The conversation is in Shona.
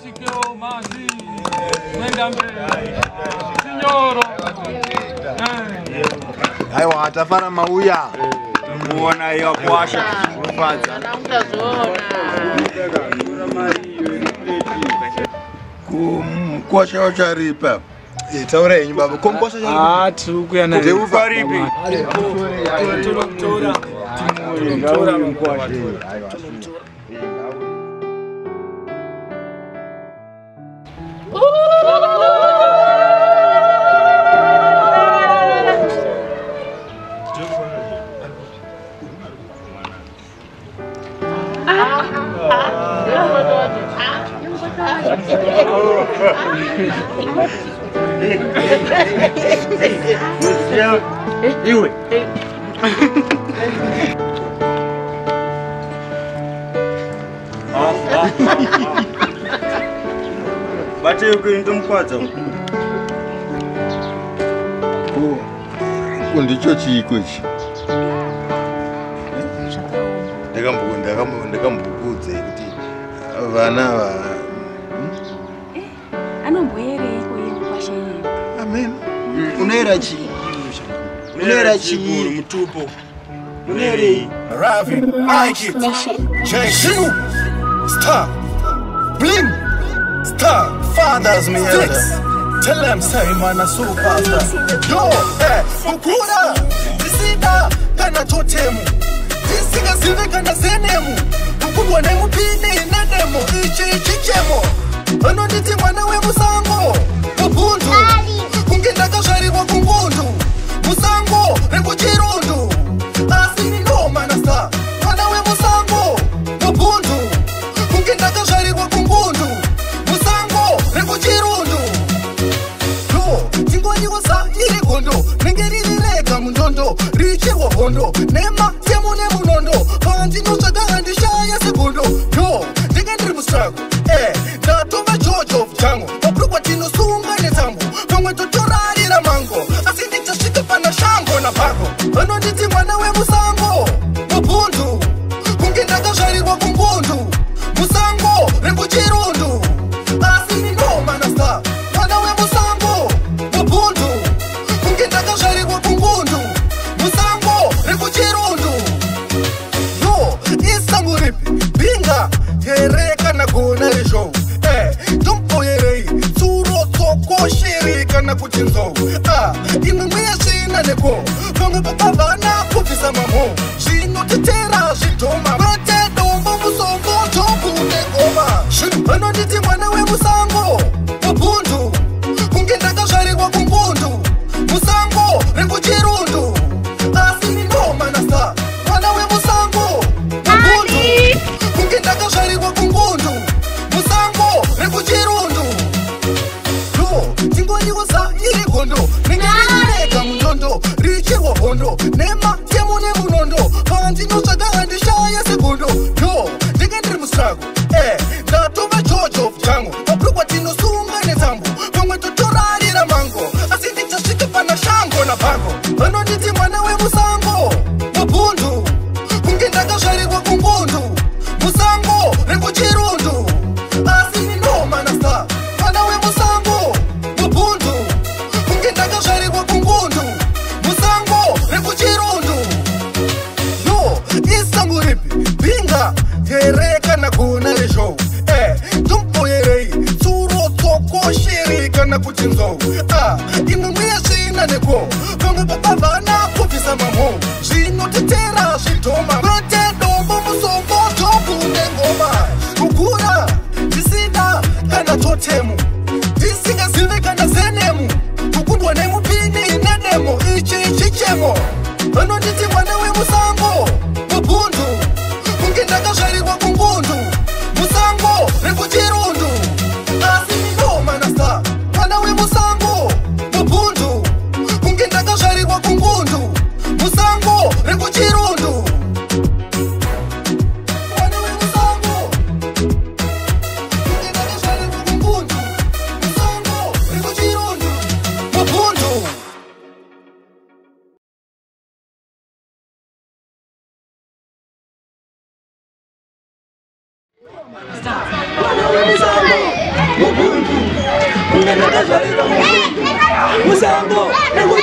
Sikeo Masi. Signoro. Aiwa atafara mauya. Muona hiyo kuasha. Kuasha wacharipa. Taure yenyu baba. Komposha charipa. Tukuya na. Ufaripi. Tora. Iwe. Bate yuko ndomkwaza. Ndicho chikwechi. Ndakambukudze kuti vana va anomboyere iko yekwasha yeye. Amen. Unaera chi? Unaera chi mutupo. Unaere Ravi, Ike, Shinu, Star, Bling, Star, Fathers me Flex. Tell them say man a superstar. Yo, ukura, tisida, kana totemu. Tisiga sive kana zenemu. Ukubwa na mupini na demo, ichichemo. Ano niti mwana we musango, ubuntu. Kungenda kashari wa kungundu. Musango, rebu chirundu. Asini no manasta, mwana we musango, ubuntu. Kungenda kashari wa kungundu. Musango, rebu chirundu. Tingoni wasa iri kondo, nengeri lireka mundondo, riche wa hondo, nema siamu ne munondo, panji no chaka handi shaya sekondo. Yo, ngenri mustrago, na tova George of Jango, waprukwa tino sunga ne tambo, pangwe totorari la mango, asindi chashika pana shango na pago, ano nditi mwana we musango, wabundu, kungenda kashari wa kungundu, musango, rebu chirundu, asindi no manasta, mwana we musango, wabundu, kungenda kashari wa kungundu, musango, rebu chirundu. Yo, isangu ripi, binga, hereka na gona resho. Dumpo yerei, tsuro toko shirika na kuchinzo. Imwe shina neko, konga papa vana kufisa mamo. Shino tetera, shitoma, mate dombo musongo, toku nekoma. Shino, ano niti mwana we musango, wabundu, kungenda kashari wa kungundu, musango, rebu chirundu. Asini no manasta, mwana we musango, wabundu, kungenda kashari wa kungundu, musango, rebu chirundu. Yo, tingoni wasa iri kondo, nengeri mundondo, riche wa hondo, nema siamu ne munondo, panji no chaka handi shaya sekondo. Yo, ngenri mustrago, na tova George of Jango, waprukwa tino sunga ne tambo, pangwe totorari la mango, asindi chashika pana shango na pago, ano niti mwana we musango, wabundu, kungenda kashari wa kungundu, musango, rebu chirundu, asini no manasta, mwana we musango, wabundu, kungenda kashari wa kungundu, musango, rebu chirundu. Yo, isangu ripi, binga, hereka na gona resho. Dumpo yerei, tsuro toko shirika na kuchinzo. Imwe shina neko, konga papa vana kufisa mamo. Shino tetera, shitoma, mate dombo musongo, toku nekoma. Ukura, tisida, kana totemu. Tisiga sive kana zenemu. Ukundwa ne mupini na demo, ichichemo. Ano niti mwana we musango, wabundu, kungenda kashari wa kungundu, musango, rebu chirundu. Asini no manasta, mwana we musango, wabundu, kungenda kashari wa kungundu, musango, rebu chirundu. Mwana we musango, kungenda kashari wa kungundu, musango, rebu chirundu, wabundu. Stop. Mubundu, ungena kazalira mubundu. Musango, nego